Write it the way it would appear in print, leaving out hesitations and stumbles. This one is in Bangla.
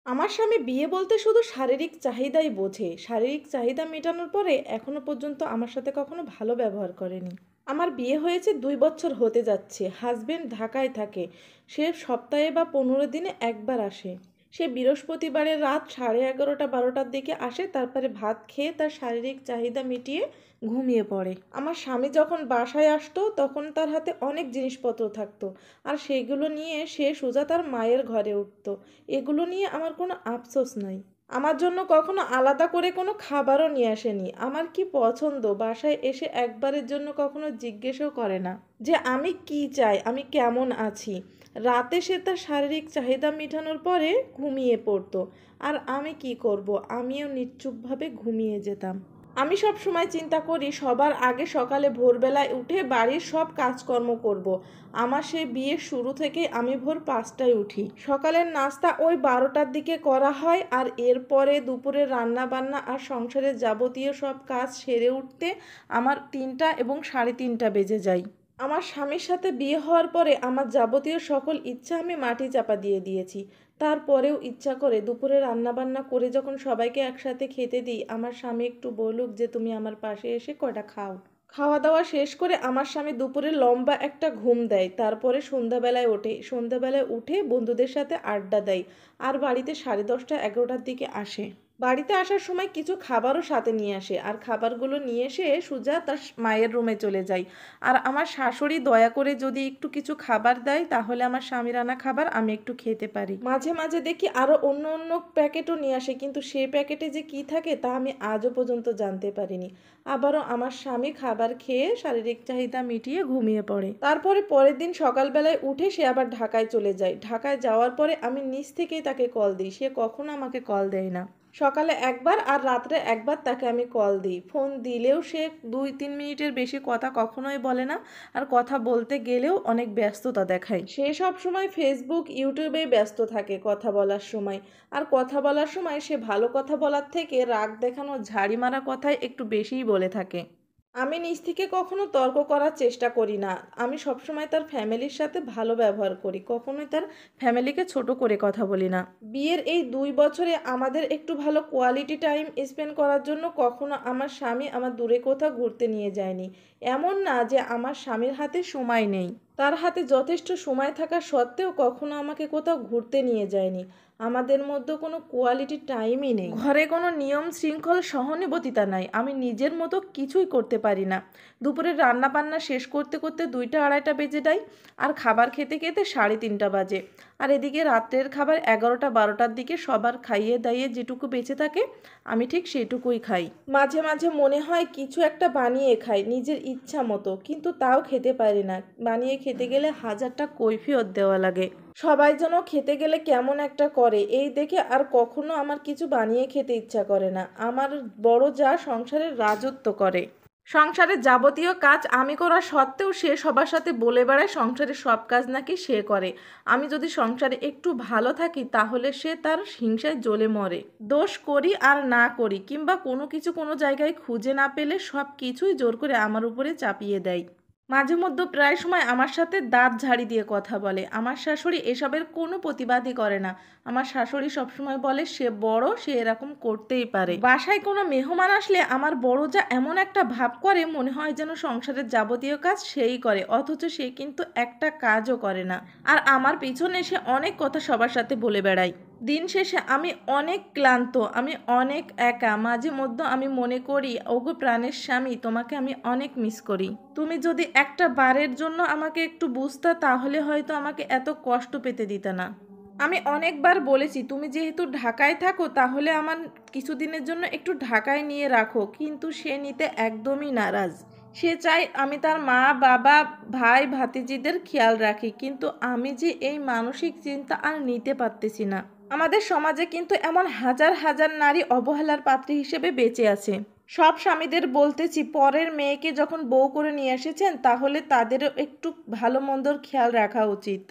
আমার স্বামী বিয়ে বলতে শুধু শারীরিক চাহিদাই বোঝে। শারীরিক চাহিদা মেটানোর পরে এখনো পর্যন্ত আমার সাথে কখনো ভালো ব্যবহার করেনি। আমার বিয়ে হয়েছে ২ বছর হতে যাচ্ছে। হাজবেন্ড ঢাকায় থাকে। সে সপ্তাহে বা ১৫ দিনে একবার আসে। সে বৃহস্পতিবারের রাত 11:30-12টার দিকে আসে, তারপরে ভাত খেয়ে তার শারীরিক চাহিদা মিটিয়ে ঘুমিয়ে পড়ে। আমার স্বামী যখন বাসায় আসতো তখন তার হাতে অনেক জিনিসপত্র থাকতো, আর সেইগুলো নিয়ে সে সোজা তার মায়ের ঘরে উঠতো। এগুলো নিয়ে আমার কোনো আফসোস নাই। আমার জন্য কখনো আলাদা করে কোনো খাবারও নিয়ে আসেনি। আমার কি পছন্দ বাসায় এসে একবারের জন্য কখনো জিজ্ঞেসও করে না যে আমি কি চাই, আমি কেমন আছি। রাতে সে তার শারীরিক চাহিদা মেটানোর পরে ঘুমিয়ে পড়তো। আর আমি কি করব, আমিও নিশ্চুপভাবে ঘুমিয়ে যেতাম। আমি সব সময় চিন্তা করি সবার আগে সকালে ভোরবেলায় উঠে বাড়ির সব কাজকর্ম করব। আমার সেই বিয়ের শুরু থেকে আমি ভোর 5টায় উঠি। সকালের নাস্তা ওই 12টার দিকে করা হয়, আর এরপরে দুপুরে রান্না বান্না আর সংসারের যাবতীয় সব কাজ সেরে উঠতে আমার 3টা এবং 3:30 বেজে যায়। আমার স্বামীর সাথে বিয়ে হওয়ার পরে আমার যাবতীয় সকল ইচ্ছা আমি মাটি চাপা দিয়ে দিয়েছি। তারপরেও ইচ্ছা করে দুপুরে রান্নাবান্না করে যখন সবাইকে একসাথে খেতে দিই, আমার স্বামী একটু বলুক যে তুমি আমার পাশে এসে কয়টা খাও। খাওয়া দাওয়া শেষ করে আমার স্বামী দুপুরে লম্বা একটা ঘুম দেয়, তারপরে সন্ধ্যাবেলায় ওঠে। সন্ধ্যাবেলায় উঠে বন্ধুদের সাথে আড্ডা দেয়, আর বাড়িতে 10:30-11টার দিকে আসে। বাড়িতে আসার সময় কিছু খাবারও সাথে নিয়ে আসে, আর খাবারগুলো নিয়ে এসে সোজা তার মায়ের রুমে চলে যায়। আর আমার শাশুড়ি দয়া করে যদি একটু কিছু খাবার দেয় তাহলে আমার স্বামীর আনা খাবার আমি একটু খেতে পারি। মাঝে মাঝে দেখি আরও অন্য অন্য প্যাকেটও নিয়ে আসে, কিন্তু সেই প্যাকেটে যে কি থাকে তা আমি আজও পর্যন্ত জানতে পারিনি। আবারও আমার স্বামী খাবার খেয়ে শারীরিক চাহিদা মিটিয়ে ঘুমিয়ে পড়ে। তারপরে পরের দিন সকালবেলায় উঠে সে আবার ঢাকায় চলে যায়। ঢাকায় যাওয়ার পরে আমি নিজ থেকেই তাকে কল দিই, সে কখনো আমাকে কল দেয় না। সকালে একবার আর রাত্রে একবার তাকে আমি কল দিই। ফোন দিলেও সে 2-3 মিনিটের বেশি কথা কখনোই বলে না, আর কথা বলতে গেলেও অনেক ব্যস্ততা দেখায়। সে সব সময় ফেসবুক ইউটিউবেই ব্যস্ত থাকে কথা বলার সময়। আর কথা বলার সময় সে ভালো কথা বলার থেকে রাগ দেখানো ঝাড়ি মারা কথাই একটু বেশিই বলে থাকে। আমি নিজ থেকে কখনো তর্ক করার চেষ্টা করি না। আমি সবসময় তার ফ্যামিলির সাথে ভালো ব্যবহার করি, কখনোই তার ফ্যামিলিকে ছোট করে কথা বলি না। বিয়ের এই 2 বছরে আমাদের একটু ভালো কোয়ালিটি টাইম স্পেন্ড করার জন্য কখনো আমার স্বামী আমার দূরে কোথাও ঘুরতে নিয়ে যায়নি। এমন না যে আমার স্বামীর হাতে সময় নেই, তার হাতে যথেষ্ট সময় থাকা সত্ত্বেও কখনো আমাকে কোথাও ঘুরতে নিয়ে যায়নি। আমাদের মধ্যে কোনো কোয়ালিটি টাইমই নেই। ঘরে কোনো নিয়ম শৃঙ্খল সহানুভূতিতা নাই। আমি নিজের মতো কিছুই করতে পারি না। দুপুরের রান্না বান্না শেষ করতে করতে 2টা-2:30 বেজে যায়, আর খাবার খেতে খেতে 3:30 বাজে। আর এদিকে রাত্রের খাবার 11টা-12টার দিকে সবার খাইয়ে দাইয়ে যেটুকু বেঁচে থাকে আমি ঠিক সেটুকুই খাই। মাঝে মাঝে মনে হয় কিছু একটা বানিয়ে খাই নিজের ইচ্ছা মতো, কিন্তু তাও খেতে পারি না। বানিয়ে খেতে গেলে 1000টা কৈফিয়ত দেওয়া লাগে। সবাই যেন খেতে গেলে কেমন একটা করে, এই দেখে আর কখনো আমার কিছু বানিয়ে খেতে ইচ্ছা করে না। আমার বড় যা সংসারের রাজত্ব করে। সংসারের যাবতীয় কাজ আমি করা সত্ত্বেও সে সবার সাথে বলে বেড়ায় সংসারের সব কাজ নাকি সে করে। আমি যদি সংসারে একটু ভালো থাকি তাহলে সে তার হিংসায় জ্বলে মরে। দোষ করি আর না করি কিংবা কোনো কিছু কোনো জায়গায় খুঁজে না পেলে সব কিছুই জোর করে আমার উপরে চাপিয়ে দেয়। মাঝে মধ্যে প্রায় সময় আমার সাথে দাঁত ঝাড়ি দিয়ে কথা বলে। আমার শাশুড়ি এসবের কোনো প্রতিবাদই করে না। আমার শাশুড়ি সবসময় বলে সে বড়, সে এরকম করতেই পারে। বাসায় কোনো মেহমান আসলে আমার বড় যা এমন একটা ভাব করে মনে হয় যেন সংসারের যাবতীয় কাজ সেই করে, অথচ সে কিন্তু একটা কাজও করে না। আর আমার পিছনে সে অনেক কথা সবার সাথে বলে বেড়ায়। দিন শেষে আমি অনেক ক্লান্ত, আমি অনেক একা। মাঝে মধ্যে আমি মনে করি ওগো প্রাণের স্বামী, তোমাকে আমি অনেক মিস করি। তুমি যদি একটা বারের জন্য আমাকে একটু বুঝতা তাহলে হয়তো আমাকে এত কষ্ট পেতে দিতে না। আমি অনেকবার বলেছি তুমি যেহেতু ঢাকায় থাকো তাহলে আমার কিছুদিনের জন্য একটু ঢাকায় নিয়ে রাখো, কিন্তু সে নিতে একদমই নারাজ। সে চায় আমি তার মা বাবা ভাই ভাতিজিদের খেয়াল রাখি, কিন্তু আমি যে এই মানসিক চিন্তা আর নিতে পারতেছি না। আমাদের সমাজে কিন্তু এমন হাজার হাজার নারী অবহেলার পাত্রী হিসেবে বেঁচে আছে। সব স্বামীদের বলতেছি পরের মেয়েকে যখন বউ করে নিয়ে এসেছেন তাহলে তাদেরও একটু ভালো মন্দর খেয়াল রাখা উচিত।